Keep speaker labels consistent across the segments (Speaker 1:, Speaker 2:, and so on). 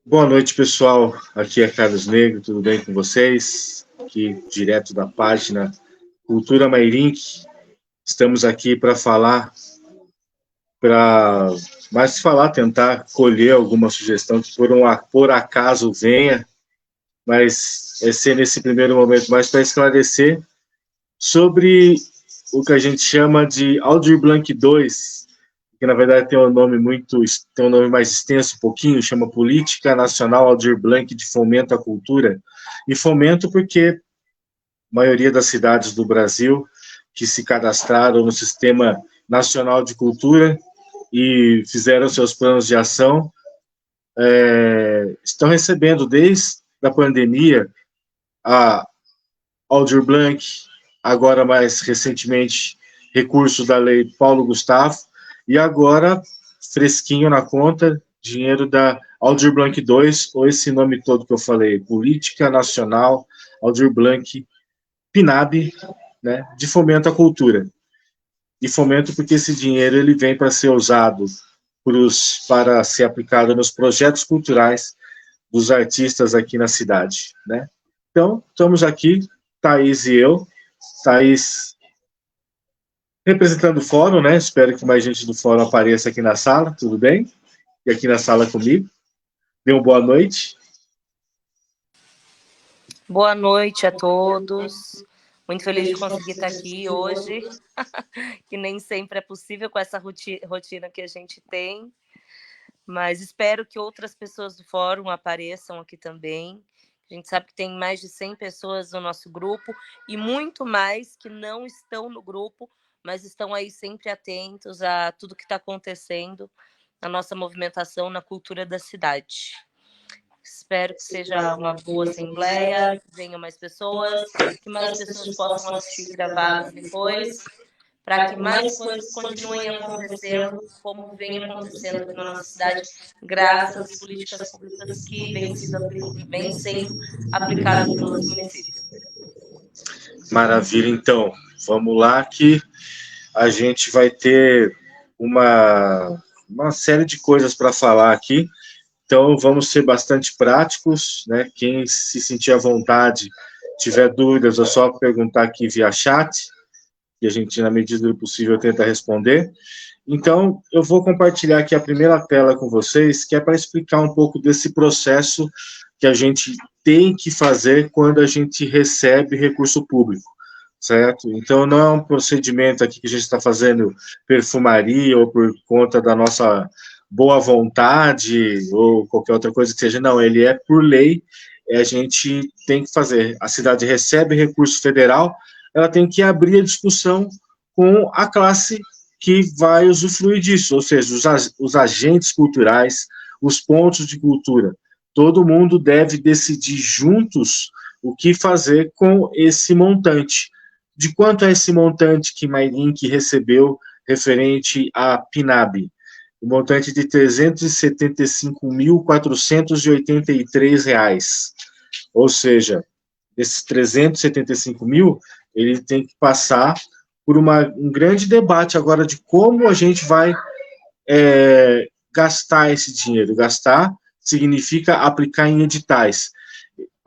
Speaker 1: Boa noite, pessoal. Aqui é Carlos Negro, tudo bem com vocês? Aqui, direto da página Cultura Mairink. Estamos aqui para falar, tentar colher alguma sugestão que por acaso venha, mas é ser nesse primeiro momento mais para esclarecer sobre o que a gente chama de Aldir Blanc 2, que na verdade tem um nome mais extenso um pouquinho, chama Política Nacional Aldir Blanc de Fomento à Cultura, e fomento porque a maioria das cidades do Brasil que se cadastraram no Sistema Nacional de Cultura e fizeram seus planos de ação, estão recebendo desde a pandemia a Aldir Blanc, agora mais recentemente recurso da Lei Paulo Gustavo, e agora, fresquinho na conta, dinheiro da Aldir Blanc 2, ou esse nome todo que eu falei, Política Nacional Aldir Blanc PNAB, né, de fomento à cultura. E fomento porque esse dinheiro ele vem para ser usado para ser aplicado nos projetos culturais dos artistas aqui na cidade, né? Então, estamos aqui, Thaís e eu. Thaís representando o fórum, né? Espero que mais gente do fórum apareça aqui na sala, tudo bem? E aqui na sala comigo. Dê uma boa noite.
Speaker 2: Boa noite a todos. Muito feliz de conseguir estar aqui hoje, que nem sempre é possível com essa rotina que a gente tem, mas espero que outras pessoas do fórum apareçam aqui também. A gente sabe que tem mais de 100 pessoas no nosso grupo e muito mais que não estão no grupo, mas estão aí sempre atentos a tudo que está acontecendo na nossa movimentação na cultura da cidade. Espero que seja uma boa assembleia, que venham mais pessoas, que mais pessoas possam assistir gravados depois, para que mais coisas continuem acontecendo, como vem acontecendo aqui na nossa cidade, graças às políticas públicas que vêm sendo aplicadas no nosso município.
Speaker 1: Maravilha, então. Vamos lá que a gente vai ter uma série de coisas para falar aqui. Então, vamos ser bastante práticos, né? Quem se sentir à vontade, tiver dúvidas, é só perguntar aqui via chat, que a gente, na medida do possível, tenta responder. Então, eu vou compartilhar aqui a primeira tela com vocês, que é para explicar um pouco desse processo que a gente tem que fazer quando a gente recebe recurso público, certo? Então, não é um procedimento aqui que a gente está fazendo perfumaria ou por conta da nossa boa vontade ou qualquer outra coisa que seja, não, ele é por lei, a gente tem que fazer. A cidade recebe recurso federal, ela tem que abrir a discussão com a classe que vai usufruir disso, ou seja, os agentes culturais, os pontos de cultura. Todo mundo deve decidir juntos o que fazer com esse montante. De quanto é esse montante que Mairink recebeu referente à PNAB? O montante de R$ 375.483. Ou seja, desses 375 mil, ele tem que passar por um grande debate agora de como a gente vai gastar esse dinheiro. Gastar significa aplicar em editais.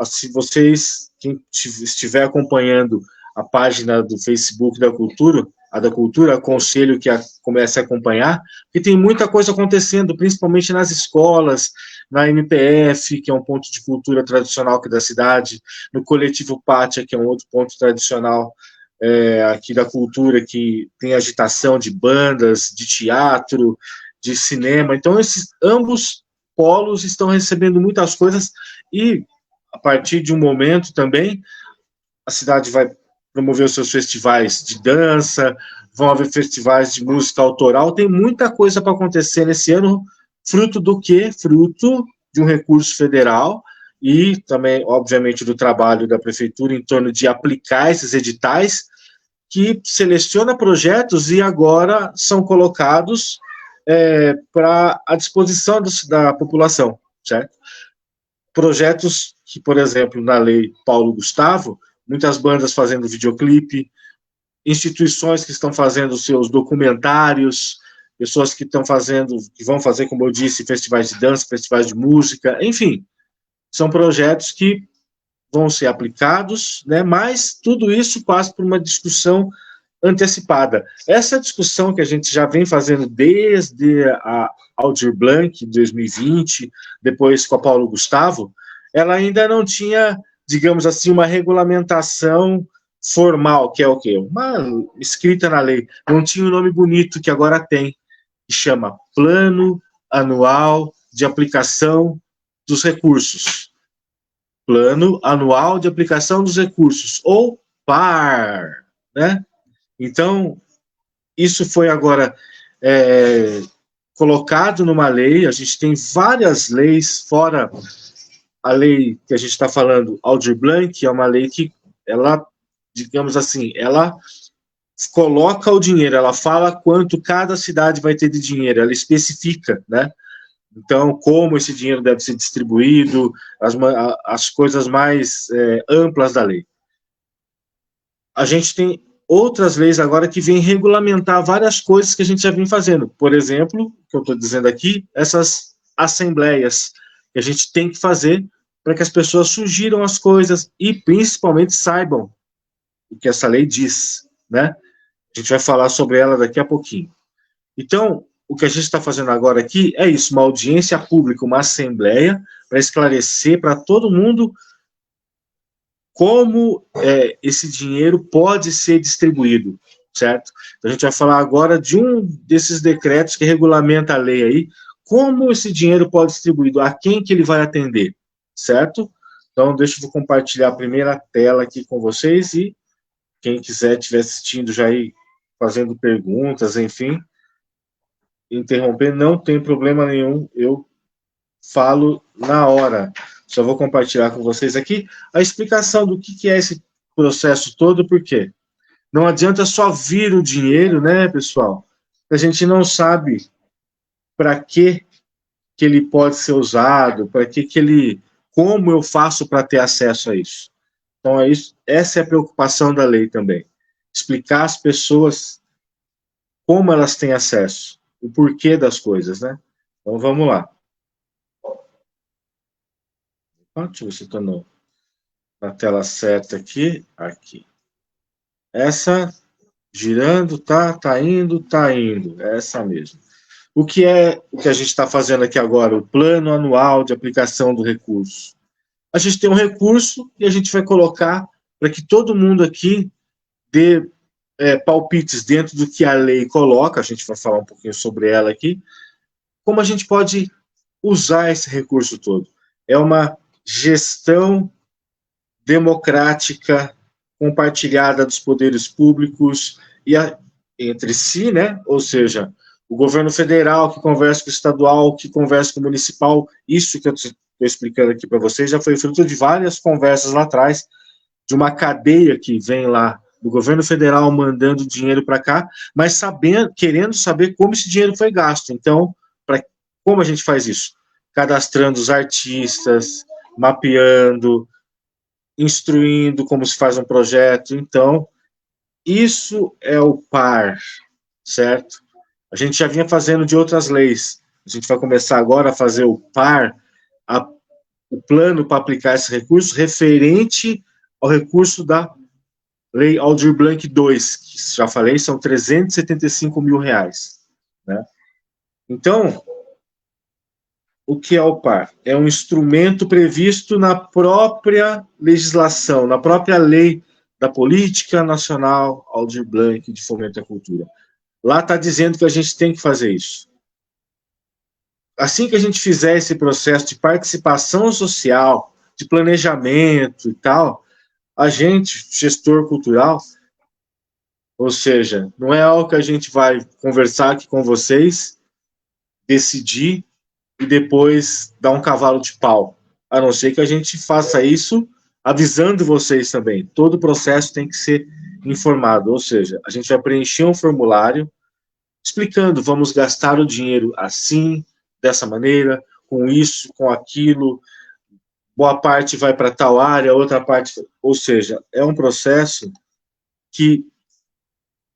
Speaker 1: Se vocês, quem estiver acompanhando a página do Facebook da Cultura, aconselho que comece a acompanhar, porque tem muita coisa acontecendo, principalmente nas escolas, na MPF, que é um ponto de cultura tradicional aqui da cidade, no Coletivo Pátia, que é um outro ponto tradicional aqui da cultura, que tem agitação de bandas, de teatro, de cinema. Então, ambos polos estão recebendo muitas coisas e, a partir de um momento também, a cidade vai promover os seus festivais de dança, vão haver festivais de música autoral, tem muita coisa para acontecer nesse ano, fruto do quê? Fruto de um recurso federal e também, obviamente, do trabalho da prefeitura em torno de aplicar esses editais, que seleciona projetos e agora são colocados para a disposição da população, certo? Projetos que, por exemplo, na Lei Paulo Gustavo, muitas bandas fazendo videoclipe, instituições que estão fazendo seus documentários, pessoas que estão fazendo, que vão fazer, como eu disse, festivais de dança, festivais de música, enfim, são projetos que vão ser aplicados, né, mas tudo isso passa por uma discussão antecipada. Essa discussão que a gente já vem fazendo desde a Aldir Blanc, em 2020, depois com a Paulo Gustavo, ela ainda não tinha, digamos assim, uma regulamentação formal, que é o quê? Uma escrita na lei. Não tinha um nome bonito que agora tem, que chama Plano Anual de Aplicação dos Recursos. Plano Anual de Aplicação dos Recursos, ou PAR, né? Então, isso foi agora colocado numa lei, a gente tem várias leis, fora a lei que a gente está falando, Aldir Blanc, que é uma lei que ela, digamos assim, ela coloca o dinheiro, ela fala quanto cada cidade vai ter de dinheiro, ela especifica, né? Então, como esse dinheiro deve ser distribuído, as coisas mais amplas da lei. A gente tem outras leis agora que vêm regulamentar várias coisas que a gente já vem fazendo. Por exemplo, que eu estou dizendo aqui, essas assembleias que a gente tem que fazer para que as pessoas sugiram as coisas e, principalmente, saibam o que essa lei diz, né? A gente vai falar sobre ela daqui a pouquinho. Então, o que a gente está fazendo agora aqui é isso, uma audiência pública, uma assembleia, para esclarecer para todo mundo como esse dinheiro pode ser distribuído, certo? Então, a gente vai falar agora de um desses decretos que regulamenta a lei aí, como esse dinheiro pode ser distribuído, a quem que ele vai atender, certo? Então, deixa eu compartilhar a primeira tela aqui com vocês e quem quiser estiver assistindo já aí, fazendo perguntas, enfim, interromper, não tem problema nenhum, eu falo na hora. Só vou compartilhar com vocês aqui a explicação do que é esse processo todo, por quê? Não adianta só vir o dinheiro, né, pessoal? A gente não sabe para que ele pode ser usado, para que ele, como eu faço para ter acesso a isso. Então, essa é a preocupação da lei também. Explicar às pessoas como elas têm acesso, o porquê das coisas, né? Então, vamos lá. Deixa eu ver se estou na tela certa aqui. Aqui. Essa, girando, tá indo. É essa mesmo. O que é o que a gente está fazendo aqui agora? O plano anual de aplicação do recurso. A gente tem um recurso e a gente vai colocar para que todo mundo aqui dê palpites dentro do que a lei coloca, a gente vai falar um pouquinho sobre ela aqui, como a gente pode usar esse recurso todo. É uma gestão democrática, compartilhada dos poderes públicos e entre si, né? Ou seja, o governo federal que conversa com o estadual, que conversa com o municipal, isso que eu estou explicando aqui para vocês já foi fruto de várias conversas lá atrás, de uma cadeia que vem lá do governo federal mandando dinheiro para cá, mas querendo saber como esse dinheiro foi gasto. Então, como a gente faz isso? Cadastrando os artistas, mapeando, instruindo como se faz um projeto. Então, isso é o PAR, certo? A gente já vinha fazendo de outras leis. A gente vai começar agora a fazer o PAR, o plano para aplicar esse recurso, referente ao recurso da Lei Aldir Blanc II, que já falei, são R$375 mil, né? Então, o que é o PAR? É um instrumento previsto na própria legislação, na própria lei da Política Nacional Aldir Blanc de Fomento à Cultura. Lá está dizendo que a gente tem que fazer isso. Assim que a gente fizer esse processo de participação social, de planejamento e tal, a gente, gestor cultural, ou seja, não é algo que a gente vai conversar aqui com vocês, decidir e depois dar um cavalo de pau. A não ser que a gente faça isso avisando vocês também. Todo o processo tem que ser informado, ou seja, a gente vai preencher um formulário explicando, vamos gastar o dinheiro assim, dessa maneira, com isso, com aquilo, boa parte vai para tal área, outra parte... Ou seja, é um processo que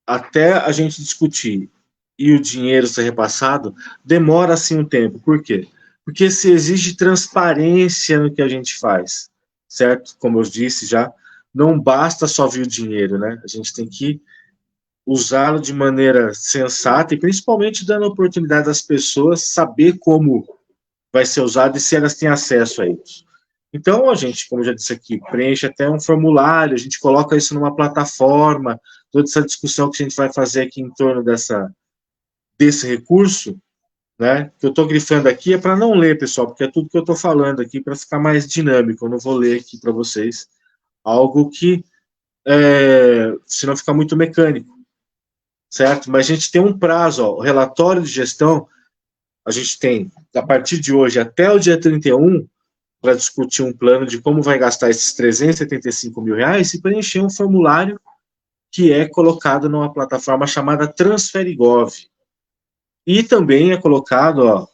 Speaker 1: até a gente discutir e o dinheiro ser repassado, demora assim um tempo. Por quê? Porque se exige transparência no que a gente faz, certo? Como eu disse já, não basta só vir o dinheiro, né? A gente tem que usá-lo de maneira sensata e principalmente dando a oportunidade às pessoas saber como vai ser usado e se elas têm acesso a isso. Então, a gente, como eu já disse aqui, preenche até um formulário, a gente coloca isso numa plataforma, toda essa discussão que a gente vai fazer aqui em torno desse recurso, né, que eu estou grifando aqui é para não ler, pessoal, porque é tudo que eu estou falando aqui para ficar mais dinâmico, eu não vou ler aqui para vocês algo que, senão fica muito mecânico, certo? Mas a gente tem um prazo, ó, o relatório de gestão, a gente tem, a partir de hoje até o dia 31, para discutir um plano de como vai gastar esses R$ 375.000 e preencher um formulário que é colocado numa plataforma chamada Transferigov. E também é colocado, ó,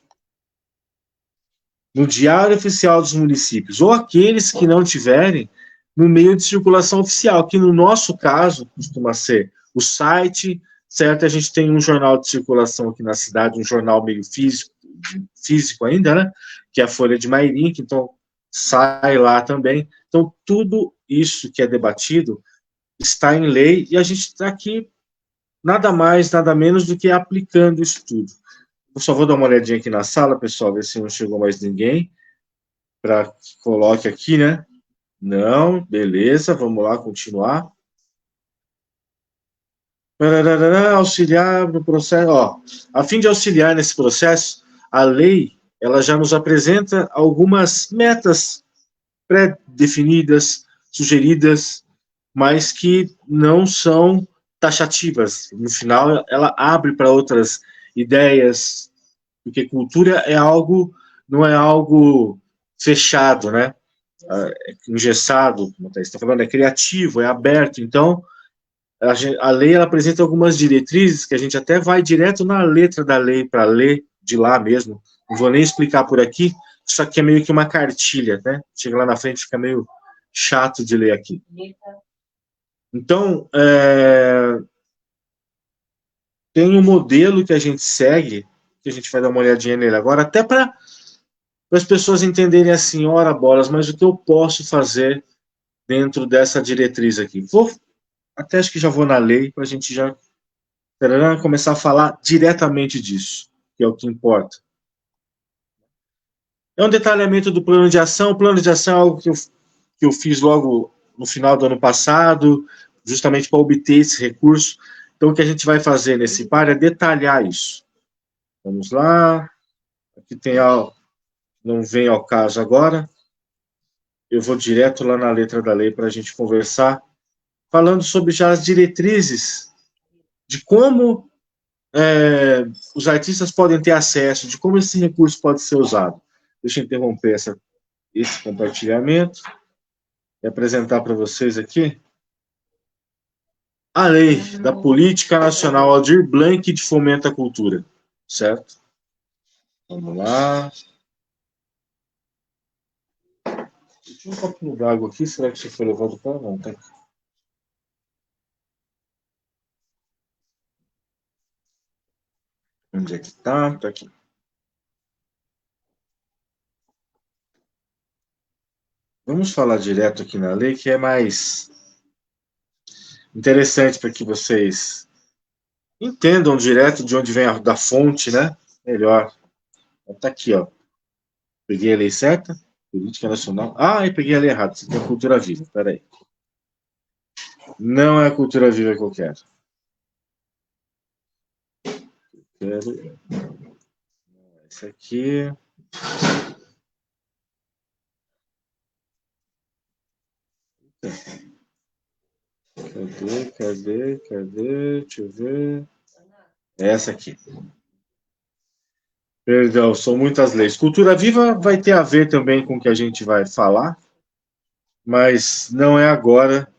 Speaker 1: no Diário Oficial dos Municípios, ou aqueles que não tiverem no meio de circulação oficial, que no nosso caso costuma ser o site, certo? A gente tem um jornal de circulação aqui na cidade, um jornal meio físico ainda, né? Que é a Folha de Mairim, que então sai lá também. Então, tudo isso que é debatido está em lei e a gente está aqui nada mais, nada menos do que aplicando isso tudo. Eu só vou dar uma olhadinha aqui na sala, pessoal, ver se não chegou mais ninguém, para que coloque aqui, né? Não, beleza, vamos lá, continuar. Auxiliar no processo, ó, a fim de auxiliar nesse processo, a lei, ela já nos apresenta algumas metas pré-definidas, sugeridas, mas que não são taxativas. No final, ela abre para outras ideias, porque cultura é algo, não é algo fechado, né? Engessado, como está falando, é criativo, é aberto. Então, a lei ela apresenta algumas diretrizes que a gente até vai direto na letra da lei para ler de lá mesmo. Não vou nem explicar por aqui, isso aqui é meio que uma cartilha, né? Chega lá na frente, fica meio chato de ler aqui. Então, tem um modelo que a gente segue, que a gente vai dar uma olhadinha nele agora, até para as pessoas entenderem assim, ora bolas, mas o que eu posso fazer dentro dessa diretriz aqui? Até acho que já vou na lei, para a gente já começar a falar diretamente disso, que é o que importa. É um detalhamento do plano de ação. O plano de ação é algo que eu fiz logo no final do ano passado, justamente para obter esse recurso. Então, o que a gente vai fazer nesse par é detalhar isso. Vamos lá. Aqui tem não vem ao caso agora. Eu vou direto lá na letra da lei para a gente conversar, falando sobre já as diretrizes de como os artistas podem ter acesso, de como esse recurso pode ser usado. Deixa eu interromper esse compartilhamento e apresentar para vocês aqui a lei da Política Nacional Aldir Blanc de Fomento à Cultura, certo? Vamos lá. Tinha um copinho d'água aqui, será que você foi levado para não? Tá aqui. Onde é que tá? Tá aqui. Vamos falar direto aqui na lei, que é mais interessante para que vocês entendam direto de onde vem da fonte, né? Melhor. Tá aqui, ó. Peguei a lei certa? Política Nacional. Ah, eu peguei a lei errada. Isso aqui é cultura viva. Peraí. Não é a cultura viva que eu quero. Esse aqui. Cadê? Deixa eu ver. Essa aqui. Perdão, são muitas leis. Cultura viva vai ter a ver também com o que a gente vai falar, mas não é agora.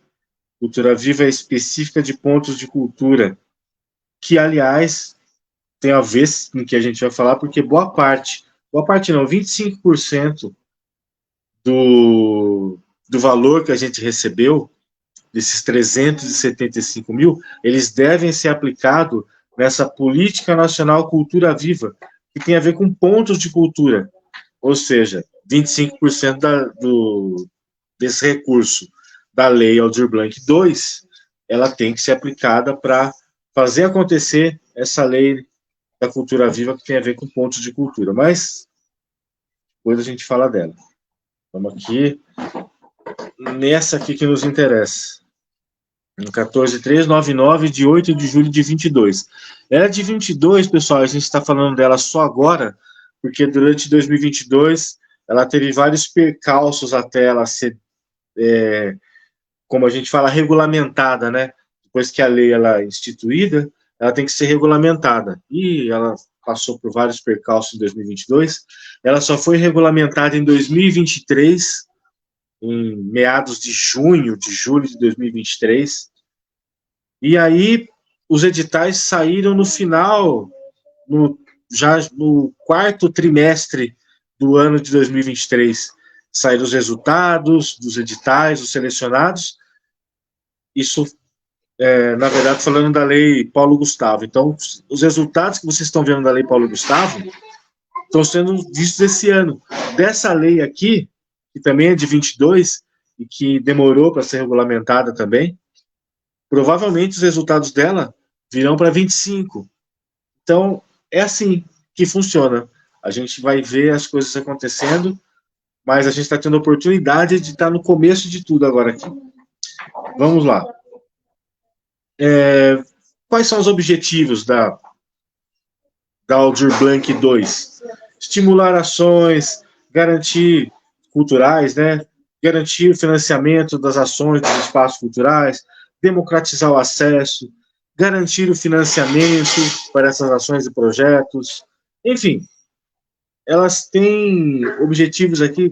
Speaker 1: Cultura viva é específica de pontos de cultura, que, aliás, tem a ver com o que a gente vai falar, porque boa parte não, 25% do valor que a gente recebeu, desses 375 mil, eles devem ser aplicados nessa Política Nacional Cultura Viva, que tem a ver com pontos de cultura, ou seja, 25% desse recurso da Lei Aldir Blanc II, ela tem que ser aplicada para fazer acontecer essa lei da cultura viva que tem a ver com pontos de cultura. Mas depois a gente fala dela. Vamos aqui nessa aqui que nos interessa. No 14399, de 8 de julho de 22. Ela é de 22, pessoal, a gente está falando dela só agora, porque durante 2022 ela teve vários percalços até ela ser, como a gente fala, regulamentada, né? Depois que a lei ela é instituída, ela tem que ser regulamentada. E ela passou por vários percalços em 2022. Ela só foi regulamentada em 2023, em meados de junho, de julho de 2023. E aí, os editais saíram no final, já no quarto trimestre do ano de 2023. Saíram os resultados dos editais, os selecionados. Isso, na verdade, falando da Lei Paulo Gustavo. Então, os resultados que vocês estão vendo da Lei Paulo Gustavo estão sendo vistos esse ano. Dessa lei aqui, que também é de 22, e que demorou para ser regulamentada também, provavelmente os resultados dela virão para 25. Então, é assim que funciona. A gente vai ver as coisas acontecendo, mas a gente está tendo a oportunidade de estar no começo de tudo agora aqui. Vamos lá. Quais são os objetivos da Aldir Blanc II? Estimular ações, garantir culturais, né? Garantir o financiamento das ações dos espaços culturais, democratizar o acesso, garantir o financiamento para essas ações e projetos, enfim, elas têm objetivos aqui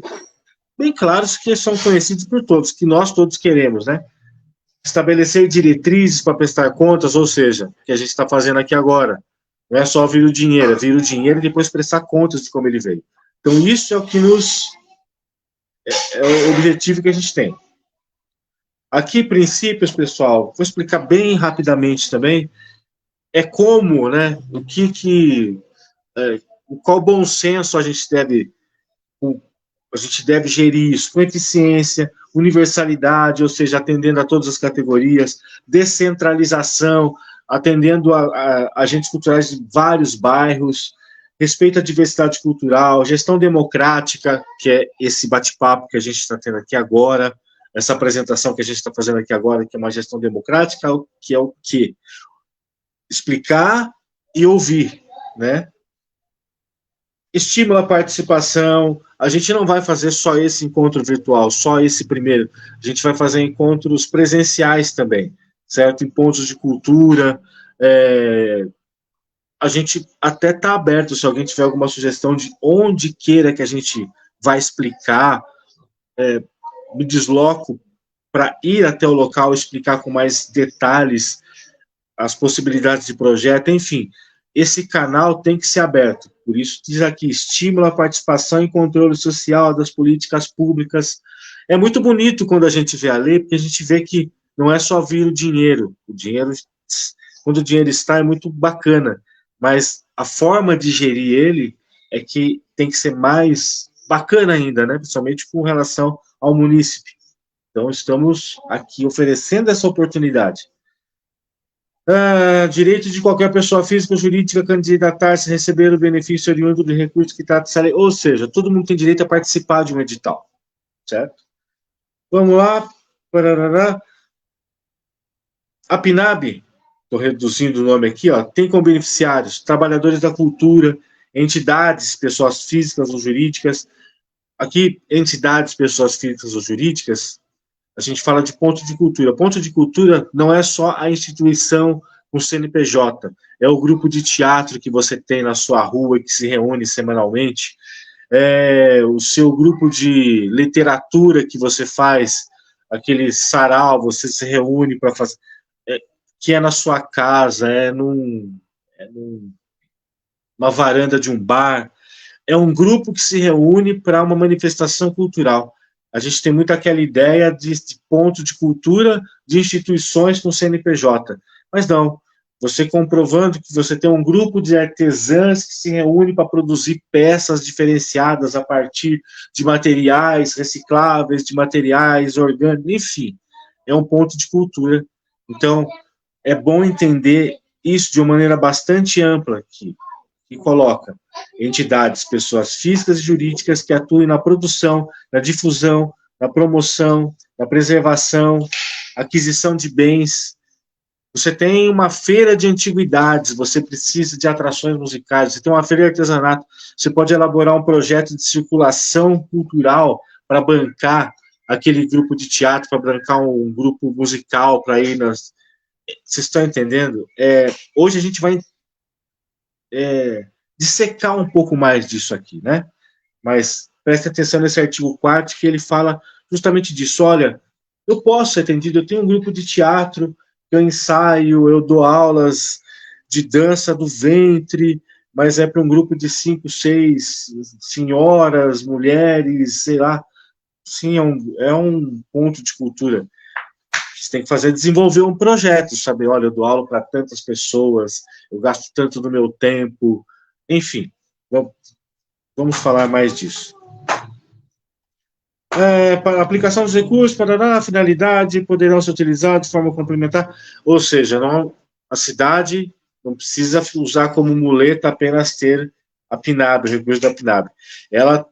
Speaker 1: bem claros que são conhecidos por todos, que nós todos queremos, né? Estabelecer diretrizes para prestar contas, ou seja, o que a gente está fazendo aqui agora, não é só vir o dinheiro, é vir o dinheiro e depois prestar contas de como ele veio. Então, isso é o que é o objetivo que a gente tem. Aqui, princípios, pessoal, vou explicar bem rapidamente também, como, né, qual bom senso a gente deve gerir isso, com eficiência, universalidade, ou seja, atendendo a todas as categorias, descentralização, atendendo a agentes culturais de vários bairros, respeito à diversidade cultural, gestão democrática, que é esse bate-papo que a gente está tendo aqui agora, essa apresentação que a gente está fazendo aqui agora, que é uma gestão democrática, que é o quê? Explicar e ouvir, né? Estimula a participação. A gente não vai fazer só esse encontro virtual, só esse primeiro. A gente vai fazer encontros presenciais também, certo? Em pontos de cultura. A gente até está aberto, se alguém tiver alguma sugestão de onde queira que a gente vai explicar, me desloco para ir até o local, explicar com mais detalhes as possibilidades de projeto, enfim. Esse canal tem que ser aberto. Por isso, diz aqui, estimula a participação e controle social das políticas públicas. É muito bonito quando a gente vê a lei, porque a gente vê que não é só vir o dinheiro. O dinheiro, quando o dinheiro está, é muito bacana. Mas a forma de gerir ele é que tem que ser mais bacana ainda, né? Principalmente com relação ao munícipe. Então, estamos aqui oferecendo essa oportunidade. Direito de qualquer pessoa física ou jurídica candidatar-se a receber o benefício oriundo do recurso que trata essa lei. Ou seja, todo mundo tem direito a participar de um edital, certo? Vamos lá. Parará. A PNAB, estou reduzindo o nome aqui, ó, tem como beneficiários trabalhadores da cultura, entidades, pessoas físicas ou jurídicas. Aqui, entidades, pessoas físicas ou jurídicas, a gente fala de ponto de cultura. Ponto de cultura não é só a instituição com CNPJ, é o grupo de teatro que você tem na sua rua e que se reúne semanalmente, é o seu grupo de literatura que você faz, aquele sarau, você se reúne para fazer, que é na sua casa, numa varanda de um bar, é um grupo que se reúne para uma manifestação cultural. A gente tem muito aquela ideia de ponto de cultura de instituições com CNPJ, mas não, você comprovando que você tem um grupo de artesãs que se reúne para produzir peças diferenciadas a partir de materiais recicláveis, de materiais orgânicos, enfim, é um ponto de cultura. Então, é bom entender isso de uma maneira bastante ampla aqui, que coloca entidades, pessoas físicas e jurídicas que atuem na produção, na difusão, na promoção, na preservação, aquisição de bens. Você tem uma feira de antiguidades, você precisa de atrações musicais, você tem uma feira de artesanato, você pode elaborar um projeto de circulação cultural para bancar aquele grupo de teatro, para bancar um grupo musical, para ir nas... Vocês estão entendendo? Hoje a gente vai dissecar um pouco mais disso aqui, né? Mas preste atenção nesse artigo 4º, que ele fala justamente disso. Olha, eu posso ser atendido, eu tenho um grupo de teatro, eu ensaio, eu dou aulas de dança do ventre, mas é para um grupo de 5, 6 senhoras, mulheres, sei lá. Sim, é um ponto de cultura. Você tem que fazer, desenvolver um projeto, saber, olha, eu dou aula para tantas pessoas, eu gasto tanto do meu tempo, enfim, vamos falar mais disso. Para a aplicação dos recursos, para a finalidade, poderão ser utilizados de forma complementar, ou seja, a cidade não precisa usar como muleta apenas ter a PNAB, o recurso da PNAB. Ela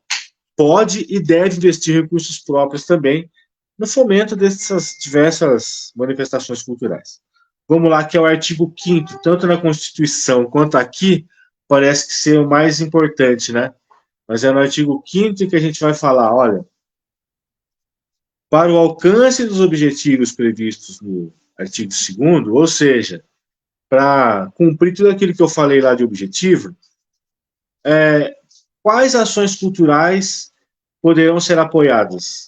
Speaker 1: pode e deve investir recursos próprios também no fomento dessas diversas manifestações culturais. Vamos lá, que é o artigo 5º, tanto na Constituição quanto aqui, parece que ser o mais importante, né? Mas é no artigo 5º que a gente vai falar, olha, para o alcance dos objetivos previstos no artigo 2º, ou seja, para cumprir tudo aquilo que eu falei lá de objetivo, quais ações culturais poderão ser apoiadas?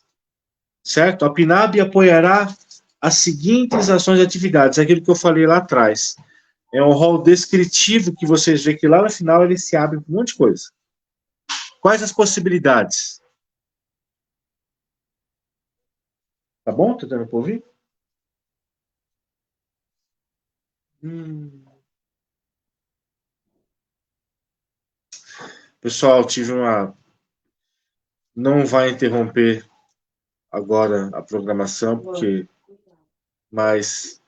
Speaker 1: Certo? A PNAB apoiará as seguintes ações e atividades, aquilo que eu falei lá atrás. É um rol descritivo que vocês veem que lá no final ele se abre com um monte de coisa. Quais as possibilidades? Tá bom? Tá dando para ouvir? Pessoal, tive uma... Não vai interromper agora a programação, porque... Mas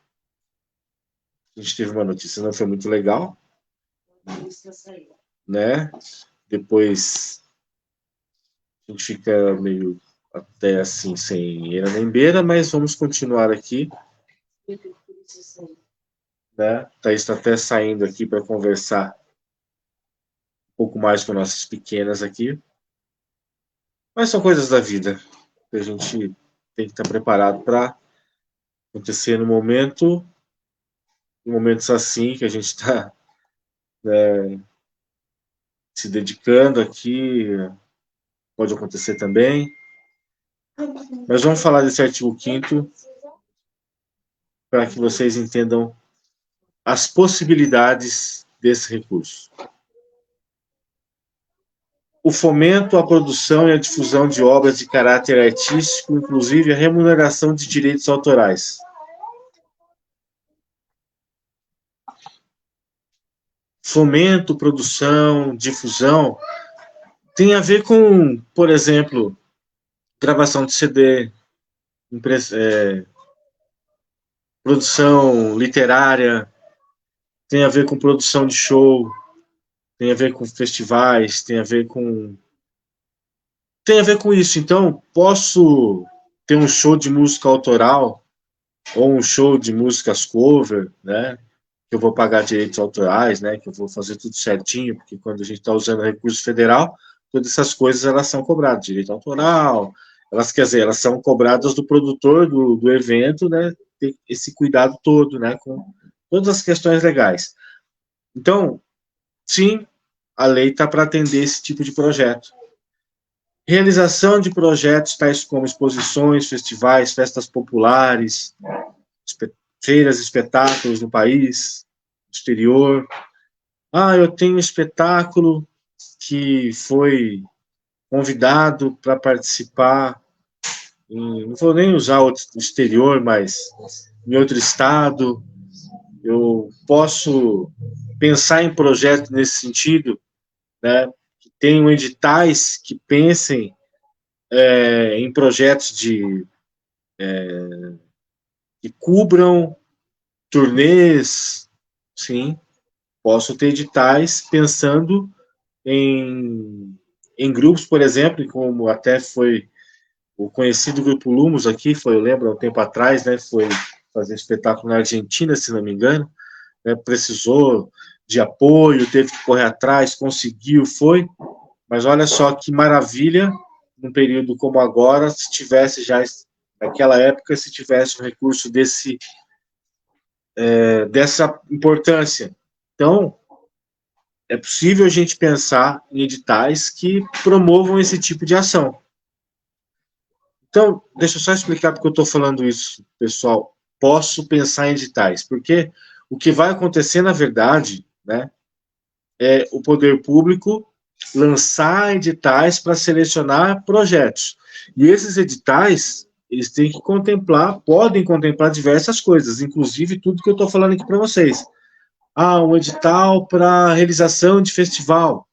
Speaker 1: a gente teve uma notícia, não foi muito legal, né? Depois a gente fica meio até assim, sem eira nem beira, mas vamos continuar aqui. Né? Thaís está até saindo aqui para conversar um pouco mais com nossas pequenas aqui. Mas são coisas da vida que a gente tem que estar preparado para acontecer no momento, em momentos assim que a gente está se dedicando aqui, pode acontecer também. Mas vamos falar desse artigo 5º para que vocês entendam as possibilidades desse recurso. O fomento à produção e à difusão de obras de caráter artístico, inclusive a remuneração de direitos autorais. Fomento, produção, difusão, tem a ver com, por exemplo, gravação de CD, produção literária, tem a ver com produção de show, tem a ver com festivais, tem a ver com isso. Então, posso ter um show de música autoral ou um show de músicas cover, né? Que eu vou pagar direitos autorais, né? Que eu vou fazer tudo certinho, porque quando a gente está usando recurso federal, todas essas coisas elas são cobradas, direito autoral, quer dizer, elas são cobradas do produtor do evento, né? Ter esse cuidado todo, né? Com todas as questões legais. Então, sim, a lei está para atender esse tipo de projeto. Realização de projetos tais como exposições, festivais, festas populares, feiras, espetáculos no país, no exterior. Eu tenho um espetáculo que foi convidado para participar, não vou nem usar o exterior, mas em outro estado, eu posso pensar em projetos nesse sentido, né, que tenham editais que pensem em projetos que cubram turnês, sim, posso ter editais pensando em grupos, por exemplo, como até foi o conhecido Grupo Lumos aqui, foi, eu lembro, há um tempo atrás, né, foi fazer espetáculo na Argentina, se não me engano, né, precisou de apoio, teve que correr atrás, conseguiu, foi, mas olha só que maravilha, num período como agora, se tivesse já, naquela época, se tivesse um recurso dessa importância. Então, é possível a gente pensar em editais que promovam esse tipo de ação. Então, deixa eu só explicar porque eu estou falando isso, pessoal. Posso pensar em editais, porque o que vai acontecer, na verdade, né, é o poder público lançar editais para selecionar projetos. E esses editais, eles têm que contemplar, podem contemplar diversas coisas, inclusive tudo que eu estou falando aqui para vocês. Ah, um edital para realização de festival.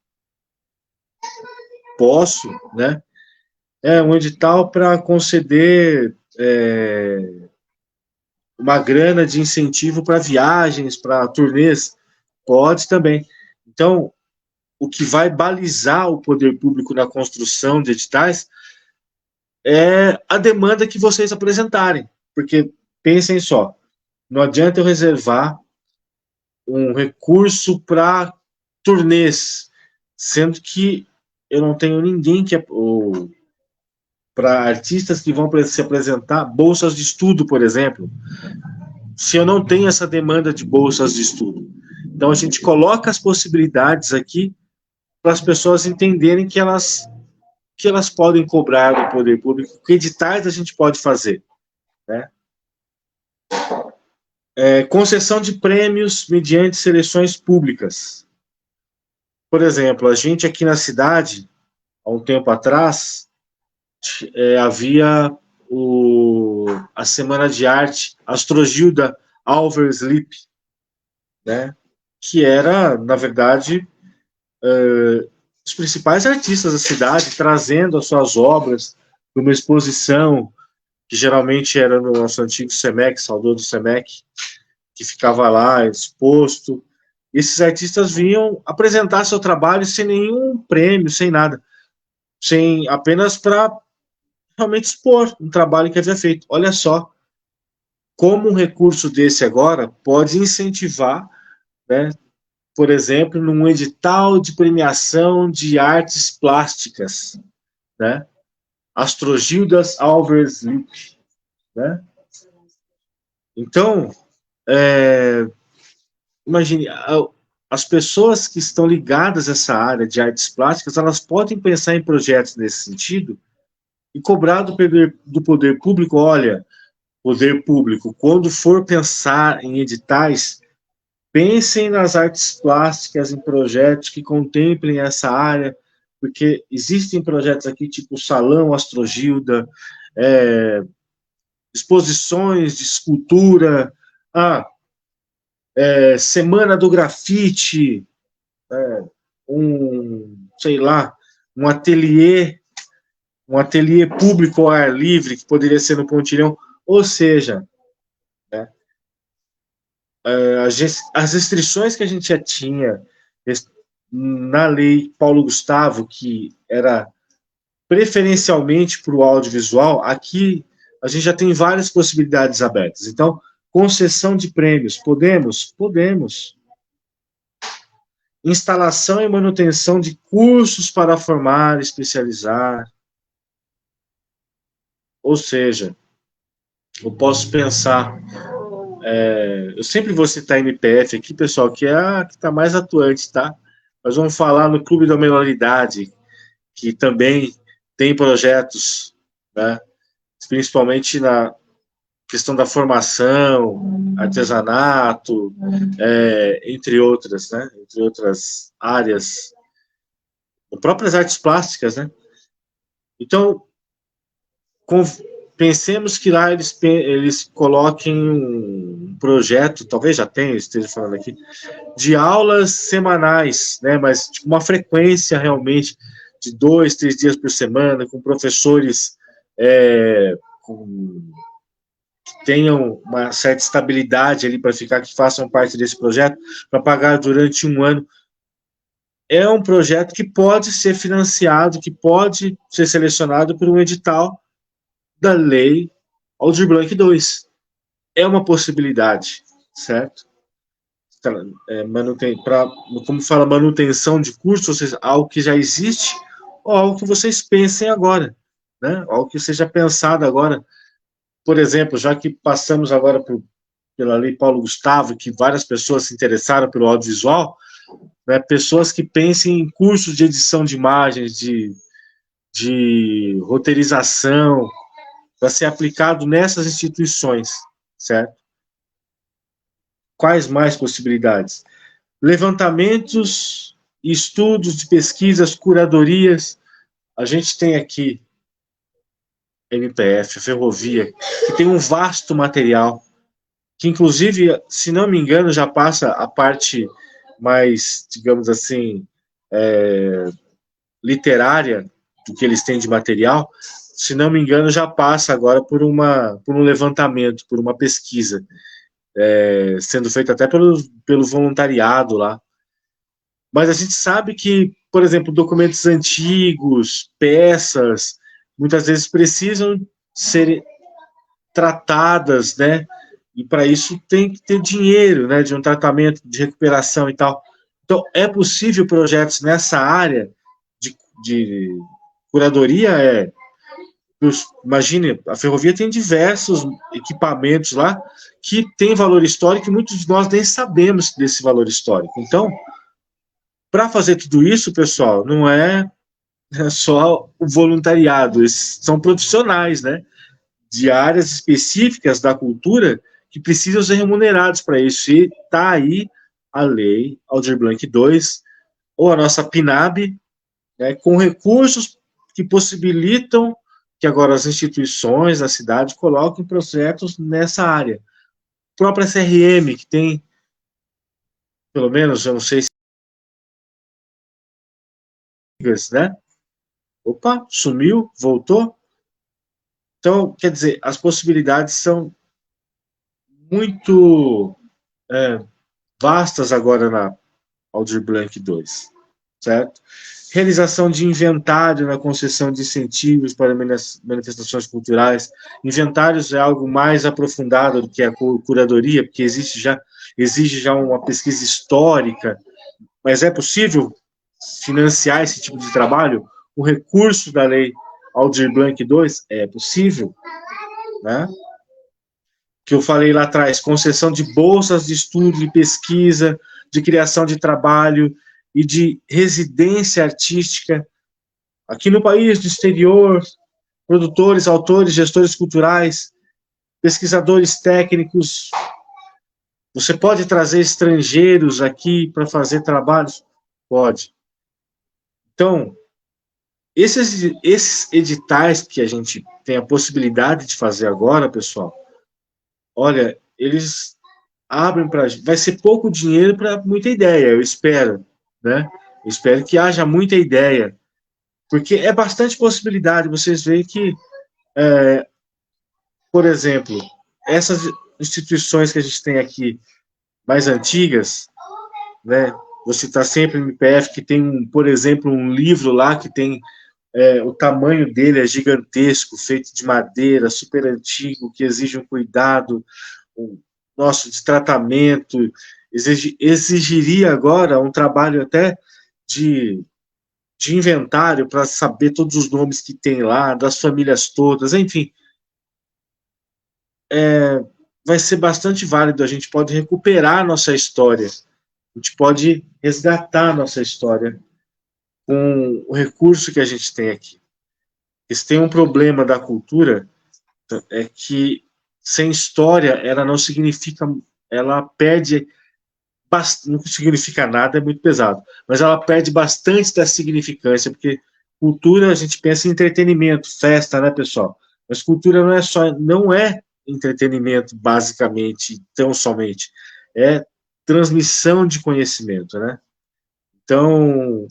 Speaker 1: Posso, né? Um edital para conceder uma grana de incentivo para viagens, para turnês. Pode também. Então, o que vai balizar o poder público na construção de editais é a demanda que vocês apresentarem. Porque, pensem só, não adianta eu reservar um recurso para turnês, sendo que eu não tenho ninguém que para artistas que vão se apresentar, bolsas de estudo, por exemplo, se eu não tenho essa demanda de bolsas de estudo. Então, a gente coloca as possibilidades aqui para as pessoas entenderem que elas podem cobrar do poder público, que editais a gente pode fazer, né? Concessão de prêmios mediante seleções públicas. Por exemplo, a gente aqui na cidade, há um tempo atrás, havia a Semana de Arte Astrogilda Alves Lip, né? Que era, na verdade, os principais artistas da cidade trazendo as suas obras para uma exposição que geralmente era no nosso antigo SEMEC, saudoso SEMEC, que ficava lá exposto. Esses artistas vinham apresentar seu trabalho sem nenhum prêmio, sem nada, sem apenas para realmente expor um trabalho que havia feito. Olha só como um recurso desse agora pode incentivar, né, por exemplo, num edital de premiação de artes plásticas, né? Astrogildas Alves Lip, né? Então, imagine, as pessoas que estão ligadas a essa área de artes plásticas, elas podem pensar em projetos nesse sentido e cobrar do poder público, olha, poder público, quando for pensar em editais, pensem nas artes plásticas, em projetos que contemplem essa área, porque existem projetos aqui, tipo o Salão Astrogilda, exposições de escultura, Semana do Grafite, sei lá, um ateliê público ao ar livre, que poderia ser no Pontilhão, ou seja, né, as restrições que a gente já tinha na lei Paulo Gustavo, que era preferencialmente para o audiovisual, aqui a gente já tem várias possibilidades abertas. Então, concessão de prêmios, podemos? Podemos. Instalação e manutenção de cursos para formar, especializar. Ou seja, eu posso pensar, eu sempre vou citar a MPF aqui, pessoal, que é a que está mais atuante, tá? Mas vamos falar no Clube da Menoridade, que também tem projetos, né? Principalmente na questão da formação, artesanato, entre outras, né? Entre outras áreas, próprias artes plásticas, né? Então, pensemos que lá eles coloquem projeto, talvez já tenha, esteja falando aqui, de aulas semanais, né, mas tipo, uma frequência realmente de 2, 3 dias por semana, com professores que tenham uma certa estabilidade ali para ficar, que façam parte desse projeto, para pagar durante um ano. É um projeto que pode ser financiado, que pode ser selecionado por um edital da Lei Aldir Blanc II. É uma possibilidade, certo? Como fala, manutenção de curso, ou seja, algo que já existe, ou algo que vocês pensem agora, né? Algo que seja pensado agora. Por exemplo, já que passamos agora pela Lei Paulo Gustavo, que várias pessoas se interessaram pelo audiovisual, né? Pessoas que pensem em cursos de edição de imagens, de roteirização, para ser aplicado nessas instituições, certo? Quais mais possibilidades? Levantamentos, estudos de pesquisas, curadorias. A gente tem aqui MPF, a Ferrovia, que tem um vasto material, que inclusive, se não me engano, já passa a parte mais, digamos assim, literária do que eles têm de material, se não me engano, já passa agora por um levantamento, por uma pesquisa, sendo feita até pelo voluntariado lá. Mas a gente sabe que, por exemplo, documentos antigos, peças, muitas vezes precisam ser tratadas, né? E para isso tem que ter dinheiro, né? De um tratamento, de recuperação e tal. Então, é possível projetos nessa área de curadoria? Imagine, a Ferrovia tem diversos equipamentos lá que têm valor histórico e muitos de nós nem sabemos desse valor histórico. Então, para fazer tudo isso, pessoal, não é só o voluntariado, esses são profissionais, né, de áreas específicas da cultura que precisam ser remunerados para isso. E está aí a Lei Aldir Blanc II, ou a nossa PNAB, né, com recursos que possibilitam que agora as instituições da cidade coloquem projetos nessa área. A própria CRM, que tem, pelo menos, eu não sei se, né? Opa, sumiu, voltou. Então, quer dizer, as possibilidades são muito vastas agora na Aldir Blanc II, certo? Realização de inventário na concessão de incentivos para manifestações culturais. Inventários é algo mais aprofundado do que a curadoria, porque exige já uma pesquisa histórica, mas é possível financiar esse tipo de trabalho? O recurso da Lei Aldir Blanc II é possível, né? Que eu falei lá atrás, concessão de bolsas de estudo, de pesquisa, de criação de trabalho e de residência artística aqui no país, no exterior, produtores, autores, gestores culturais, pesquisadores técnicos. Você pode trazer estrangeiros aqui para fazer trabalhos? Pode. Então, esses editais que a gente tem a possibilidade de fazer agora, pessoal, olha, eles abrem para... Vai ser pouco dinheiro para muita ideia, eu espero, né? Eu espero que haja muita ideia, porque é bastante possibilidade. Vocês veem que, por exemplo, essas instituições que a gente tem aqui, mais antigas, né? Vou citar sempre o MPF, que tem, por exemplo, um livro lá que tem... o tamanho dele é gigantesco, feito de madeira, super antigo, que exige um cuidado de tratamento, exigiria agora um trabalho até de inventário para saber todos os nomes que tem lá, das famílias todas, enfim. Vai ser bastante válido, a gente pode recuperar a nossa história, a gente pode resgatar a nossa história com o recurso que a gente tem aqui. Se tem um problema da cultura, é que sem história ela não significa, ela perde, não significa nada, é muito pesado, mas ela perde bastante da significância, porque cultura, a gente pensa em entretenimento, festa, né, pessoal? Mas cultura não é entretenimento, basicamente, tão somente. É transmissão de conhecimento, né? Então,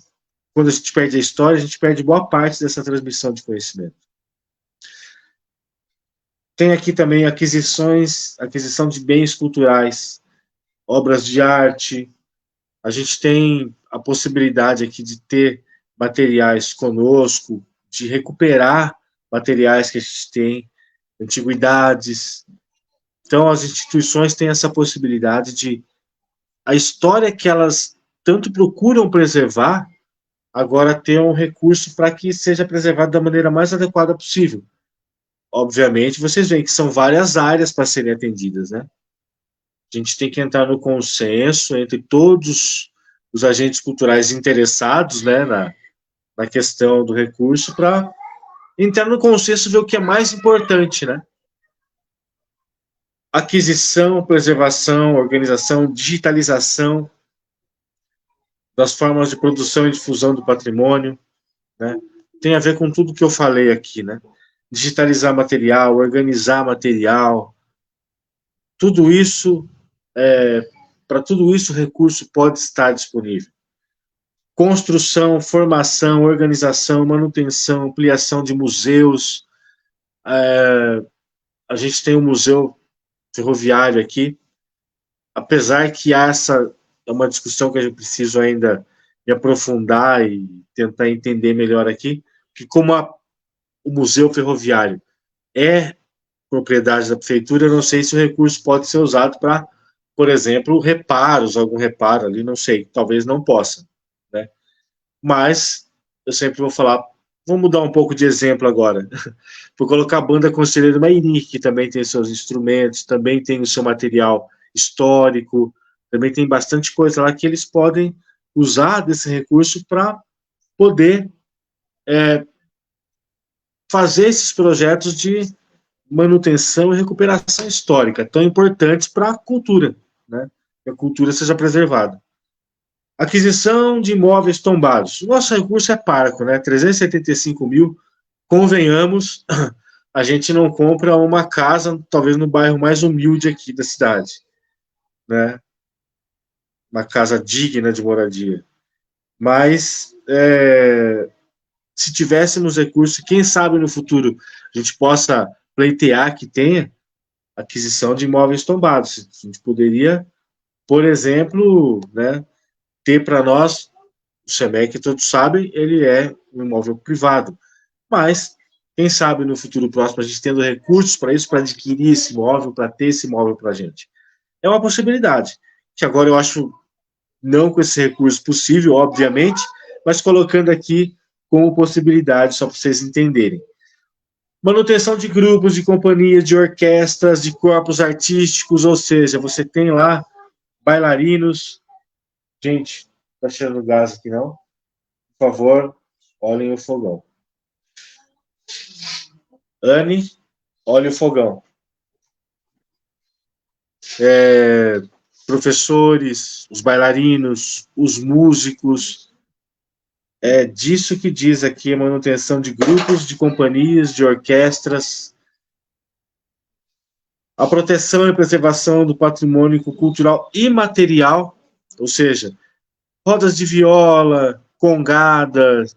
Speaker 1: quando a gente perde a história, a gente perde boa parte dessa transmissão de conhecimento. Tem aqui também aquisição de bens culturais, obras de arte. A gente tem a possibilidade aqui de ter materiais conosco, de recuperar materiais que a gente tem, antiguidades. Então, as instituições têm essa possibilidade de a história que elas tanto procuram preservar, agora ter um recurso para que seja preservado da maneira mais adequada possível. Obviamente, vocês veem que são várias áreas para serem atendidas, né? A gente tem que entrar no consenso entre todos os agentes culturais interessados, né, na questão do recurso, para entrar no consenso e ver o que é mais importante, né? Aquisição, preservação, organização, digitalização das formas de produção e difusão do patrimônio, né? Tem a ver com tudo que eu falei aqui, né? Digitalizar material, organizar material, tudo isso, para tudo isso o recurso pode estar disponível. Construção, formação, organização, manutenção, ampliação de museus. A gente tem um museu ferroviário aqui, apesar que essa é uma discussão que a gente precisa ainda me aprofundar e tentar entender melhor aqui, que como o museu ferroviário é propriedade da prefeitura, eu não sei se o recurso pode ser usado para, por exemplo, reparos, algum reparo ali, não sei, talvez não possa, né? Mas eu sempre vou falar, vamos mudar um pouco de exemplo agora. Vou colocar a Banda Conselheiro Mairi, que também tem seus instrumentos, também tem o seu material histórico, também tem bastante coisa lá que eles podem usar desse recurso para poder fazer esses projetos de manutenção e recuperação histórica, tão importantes para a cultura, né? Que a cultura seja preservada. Aquisição de imóveis tombados. O nosso recurso é parco, né? 375 mil, convenhamos, a gente não compra uma casa, talvez no bairro mais humilde aqui da cidade, né? Uma casa digna de moradia. Mas, se tivéssemos recurso, quem sabe no futuro a gente possa pleitear que tenha aquisição de imóveis tombados. A gente poderia, por exemplo, né, ter para nós, o SEMEC, todos sabem, ele é um imóvel privado. Mas, quem sabe no futuro próximo, a gente tendo recursos para isso, para adquirir esse imóvel, para ter esse imóvel para a gente. É uma possibilidade, que agora eu acho não com esse recurso possível, obviamente, mas colocando aqui como possibilidade, só para vocês entenderem. Manutenção de grupos, de companhias, de orquestras, de corpos artísticos, ou seja, você tem lá bailarinos. Gente, tá cheirando gás aqui não? Por favor, olhem o fogão. Anne, olhe o fogão. Professores, os bailarinos, os músicos. É disso que diz aqui a manutenção de grupos, de companhias, de orquestras. A proteção e preservação do patrimônio cultural imaterial, ou seja, rodas de viola, congadas,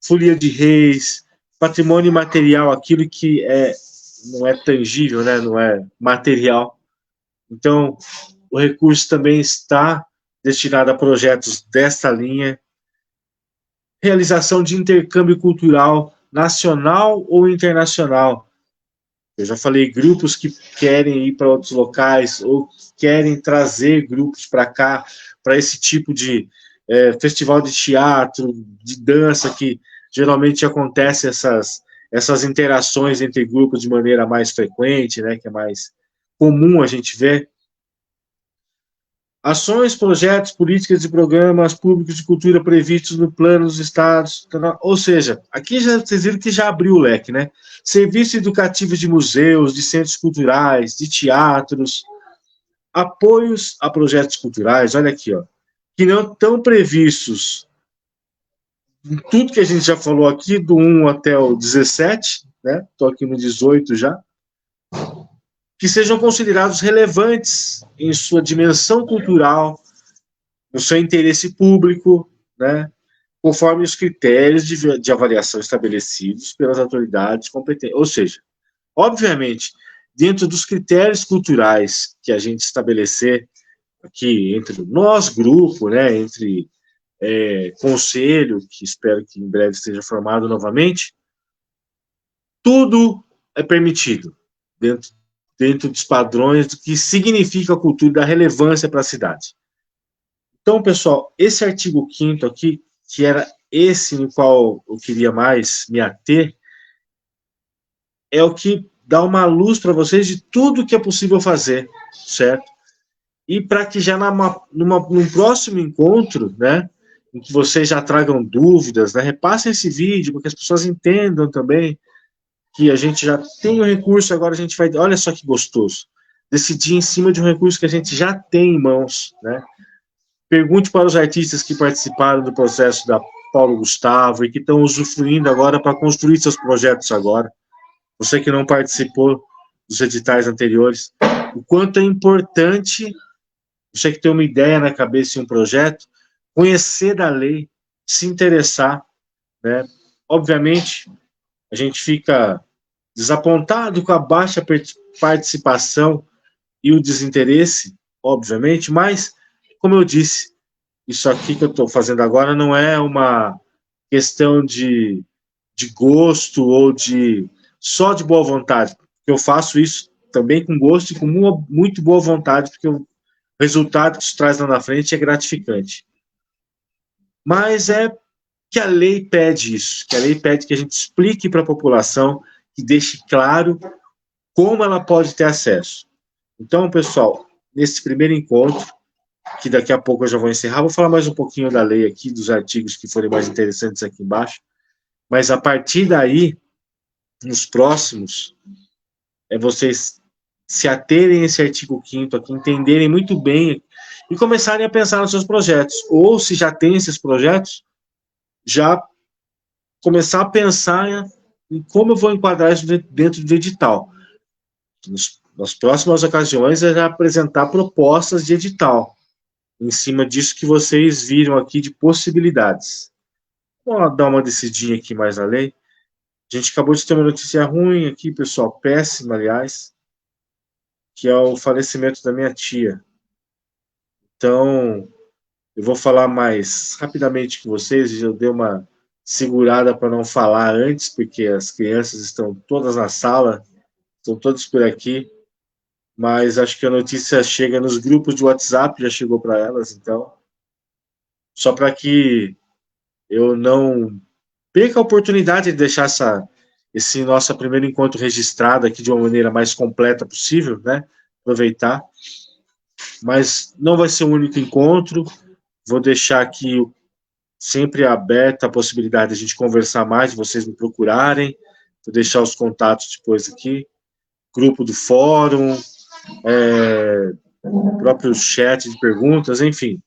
Speaker 1: folia de reis, patrimônio imaterial, aquilo que não é tangível, né? Não é material. Então, o recurso também está destinado a projetos desta linha. Realização de intercâmbio cultural nacional ou internacional. Eu já falei, grupos que querem ir para outros locais ou querem trazer grupos para cá, para esse tipo de festival de teatro, de dança, que geralmente acontece essas interações entre grupos de maneira mais frequente, né, que é mais comum a gente ver. Ações, projetos, políticas e programas públicos de cultura previstos no plano dos estados, ou seja, aqui vocês viram que já abriu o leque, né? Serviços educativos de museus, de centros culturais, de teatros, apoios a projetos culturais, olha aqui, ó, que não estão previstos em tudo que a gente já falou aqui, do 1 até o 17, né? Estou aqui no 18 já. que sejam considerados relevantes em sua dimensão cultural, no seu interesse público, né, conforme os critérios de avaliação estabelecidos pelas autoridades competentes. Ou seja, obviamente, dentro dos critérios culturais que a gente estabelecer aqui entre nós, grupo, né, entre conselho, que espero que em breve esteja formado novamente, tudo é permitido dentro dos padrões do que significa a cultura e da relevância para a cidade. Então, pessoal, esse artigo 5º aqui, que era esse no qual eu queria mais me ater, é o que dá uma luz para vocês de tudo que é possível fazer, certo? E para que já num próximo encontro, né, em que vocês já tragam dúvidas, né, repassem esse vídeo, para que as pessoas entendam também que a gente já tem o recurso, agora a gente vai, olha só que gostoso, decidir em cima de um recurso que a gente já tem em mãos, né? Pergunte para os artistas que participaram do processo da Paulo Gustavo e que estão usufruindo agora para construir seus projetos agora. Você que não participou dos editais anteriores, o quanto é importante você que tem uma ideia na cabeça em um projeto, conhecer da lei, se interessar, né? Obviamente, a gente fica desapontado com a baixa participação e o desinteresse, obviamente, mas, como eu disse, isso aqui que eu estou fazendo agora não é uma questão de gosto ou só de boa vontade. Eu faço isso também com gosto e com muito boa vontade, porque o resultado que isso traz lá na frente é gratificante. Mas é que a lei pede isso, que a lei pede que a gente explique para a população, que deixe claro como ela pode ter acesso. Então, pessoal, nesse primeiro encontro, que daqui a pouco eu já vou encerrar, vou falar mais um pouquinho da lei aqui, dos artigos que forem mais interessantes aqui embaixo, mas a partir daí, nos próximos, vocês se aterem a esse artigo 5º aqui, entenderem muito bem e começarem a pensar nos seus projetos. Ou, se já tem esses projetos, já começar a pensar em como eu vou enquadrar isso dentro do edital. Nas próximas ocasiões, é já apresentar propostas de edital, em cima disso que vocês viram aqui de possibilidades. Vamos dar uma descidinha aqui mais na lei. A gente acabou de ter uma notícia ruim aqui, pessoal, péssima, aliás, que é o falecimento da minha tia. Então, eu vou falar mais rapidamente com vocês, eu dei uma segurada para não falar antes, porque as crianças estão todas na sala, estão todos por aqui, mas acho que a notícia chega nos grupos de WhatsApp, já chegou para elas, então, só para que eu não perca a oportunidade de deixar esse nosso primeiro encontro registrado aqui de uma maneira mais completa possível, né? Aproveitar. Mas não vai ser o único encontro, vou deixar aqui sempre aberta a possibilidade de a gente conversar mais, de vocês me procurarem, vou deixar os contatos depois aqui, grupo do fórum, próprio chat de perguntas, enfim.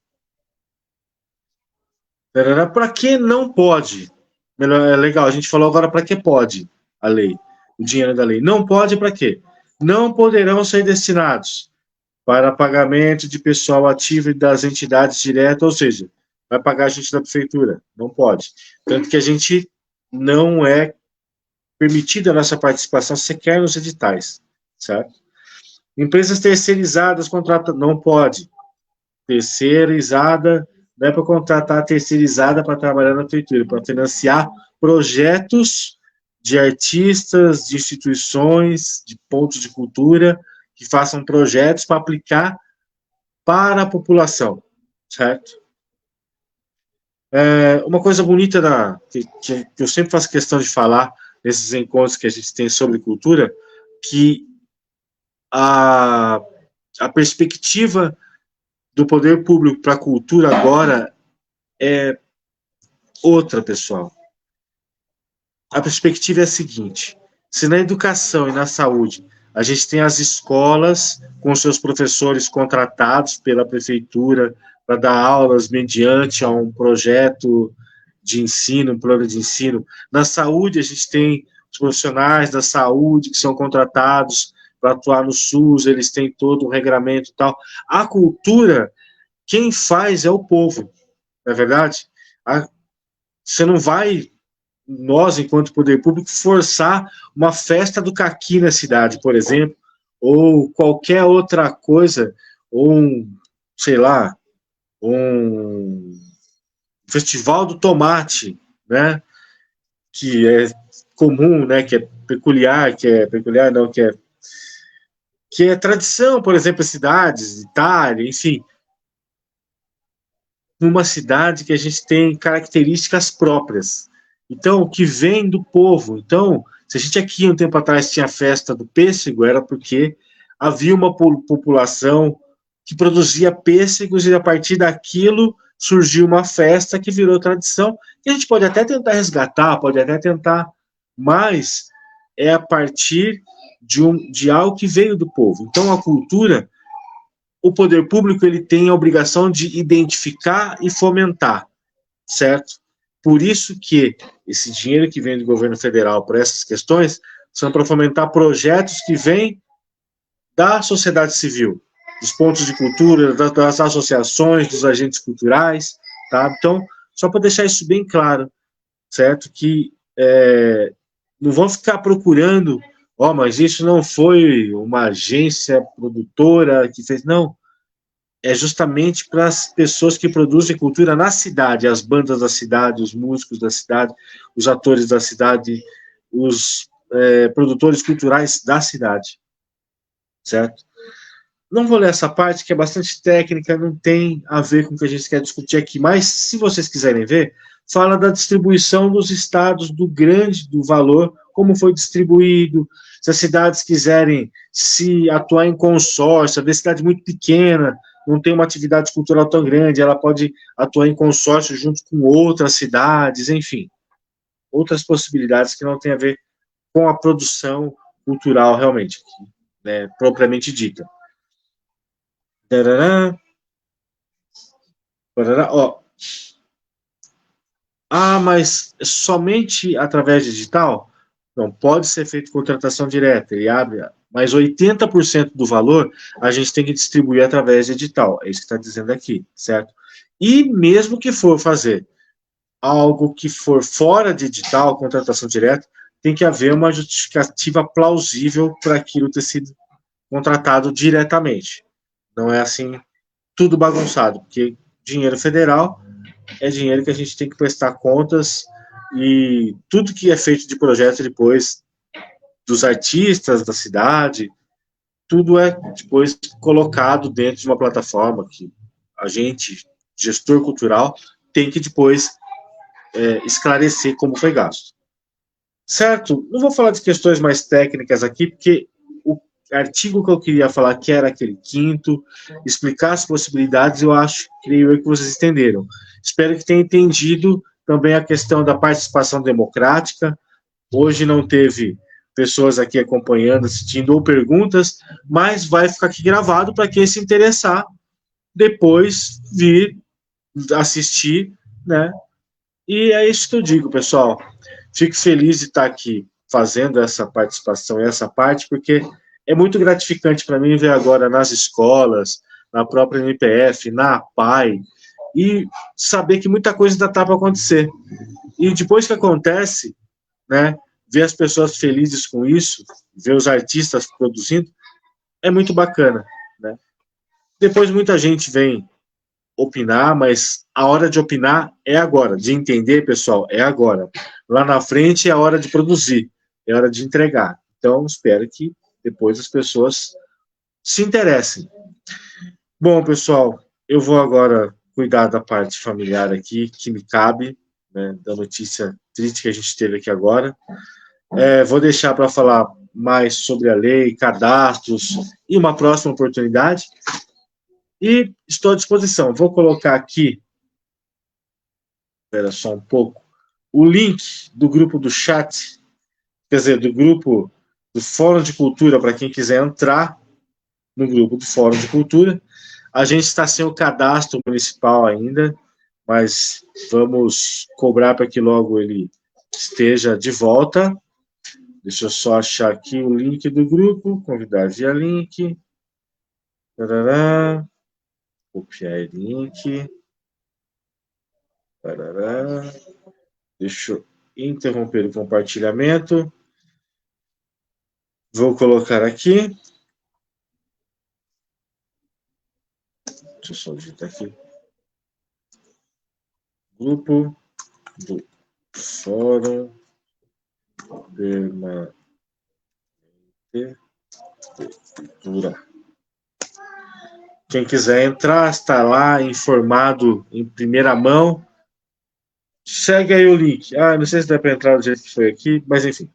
Speaker 1: Para que não pode? É legal, a gente falou agora para que pode a lei, o dinheiro da lei. Não pode para quê? Não poderão ser destinados para pagamento de pessoal ativo e das entidades diretas, ou seja, vai pagar a gente da prefeitura, não pode. Tanto que a gente não é permitida a nossa participação sequer nos editais, certo? Empresas terceirizadas contratam, não pode. Terceirizada, não é para contratar terceirizada para trabalhar na prefeitura, para financiar projetos de artistas, de instituições, de pontos de cultura, que façam projetos para aplicar para a população, certo? Uma coisa bonita que eu sempre faço questão de falar nesses encontros que a gente tem sobre cultura, que a perspectiva do poder público para a cultura agora é outra, pessoal. A perspectiva é a seguinte: se na educação e na saúde a gente tem as escolas com seus professores contratados pela prefeitura para dar aulas mediante a um projeto de ensino, um plano de ensino. Na saúde, a gente tem os profissionais da saúde que são contratados para atuar no SUS, eles têm todo um regramento e tal. A cultura, quem faz é o povo, não é verdade? Você não vai, nós, enquanto poder público, forçar uma festa do caqui na cidade, por exemplo, ou qualquer outra coisa, ou sei lá, um festival do tomate, né, que é comum, né, que é peculiar não, que é tradição, por exemplo, em cidades, Itália, enfim, numa cidade que a gente tem características próprias. Então, o que vem do povo. Então, se a gente aqui um tempo atrás tinha a festa do pêssego, era porque havia uma população que produzia pêssegos e a partir daquilo surgiu uma festa que virou tradição, que a gente pode até tentar resgatar, pode até tentar, mas é a partir de algo que veio do povo. Então, a cultura, o poder público, ele tem a obrigação de identificar e fomentar, certo? Por isso que esse dinheiro que vem do governo federal para essas questões são para fomentar projetos que vêm da sociedade civil, dos pontos de cultura, das associações, dos agentes culturais, tá? Então, só para deixar isso bem claro, certo? Que não vão ficar procurando, mas isso não foi uma agência produtora que fez, não. É justamente para as pessoas que produzem cultura na cidade, as bandas da cidade, os músicos da cidade, os atores da cidade, os produtores culturais da cidade, certo? Não vou ler essa parte, que é bastante técnica, não tem a ver com o que a gente quer discutir aqui, mas se vocês quiserem ver, fala da distribuição dos estados, do valor, como foi distribuído, se as cidades quiserem se atuar em consórcio, a cidade muito pequena, não tem uma atividade cultural tão grande, ela pode atuar em consórcio junto com outras cidades, enfim, outras possibilidades que não têm a ver com a produção cultural realmente, né, propriamente dita. Tarará, tarará, ó. Mas somente através de digital? Não, pode ser feito contratação direta, ele abre, mas 80% do valor a gente tem que distribuir através de edital, é isso que está dizendo aqui, certo? E mesmo que for fazer algo que for fora de edital, contratação direta, tem que haver uma justificativa plausível para aquilo ter sido contratado diretamente. Não é assim, tudo bagunçado, porque dinheiro federal é dinheiro que a gente tem que prestar contas e tudo que é feito de projeto depois dos artistas da cidade, tudo é depois colocado dentro de uma plataforma que a gente, gestor cultural, tem que depois esclarecer como foi gasto. Certo? Não vou falar de questões mais técnicas aqui, porque o artigo que eu queria falar, que era aquele 5º, explicar as possibilidades, creio eu que vocês entenderam. Espero que tenham entendido também a questão da participação democrática. Hoje não teve pessoas aqui acompanhando, assistindo ou perguntas, mas vai ficar aqui gravado para quem se interessar depois vir assistir, né? E é isso que eu digo, pessoal. Fico feliz de estar aqui fazendo essa participação, essa parte, porque é muito gratificante para mim ver agora nas escolas, na própria MPF, na APAI, e saber que muita coisa ainda está para acontecer. E depois que acontece, né, ver as pessoas felizes com isso, ver os artistas produzindo, é muito bacana, né? Depois muita gente vem opinar, mas a hora de opinar é agora, de entender, pessoal, é agora. Lá na frente é a hora de produzir, é a hora de entregar. Então, espero que depois as pessoas se interessem. Bom, pessoal, eu vou agora cuidar da parte familiar aqui, que me cabe, né, da notícia triste que a gente teve aqui agora. Vou deixar para falar mais sobre a lei, cadastros e uma próxima oportunidade. E estou à disposição. Vou colocar aqui, espera só um pouco, o link do grupo do chat, quer dizer, do grupo do Fórum de Cultura, para quem quiser entrar no grupo do Fórum de Cultura. A gente está sem o cadastro municipal ainda, mas vamos cobrar para que logo ele esteja de volta, Deixa eu só achar aqui o link do grupo, convidar via link. Tarará. Copiar link. Tarará. Deixa eu interromper o compartilhamento. Vou colocar aqui. Deixa eu só digitar aqui. Grupo do Fórum Permanente de Cultura. Quem quiser entrar, está lá informado em primeira mão. Segue aí o link. Não sei se dá para entrar do jeito que foi aqui, mas enfim.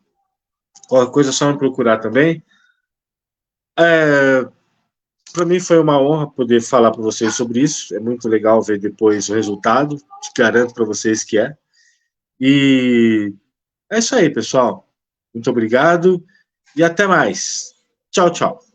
Speaker 1: Qualquer coisa é só me procurar também. Para mim foi uma honra poder falar para vocês sobre isso. É muito legal ver depois o resultado. Te garanto para vocês que é. E é isso aí, pessoal. Muito obrigado e até mais. Tchau, tchau.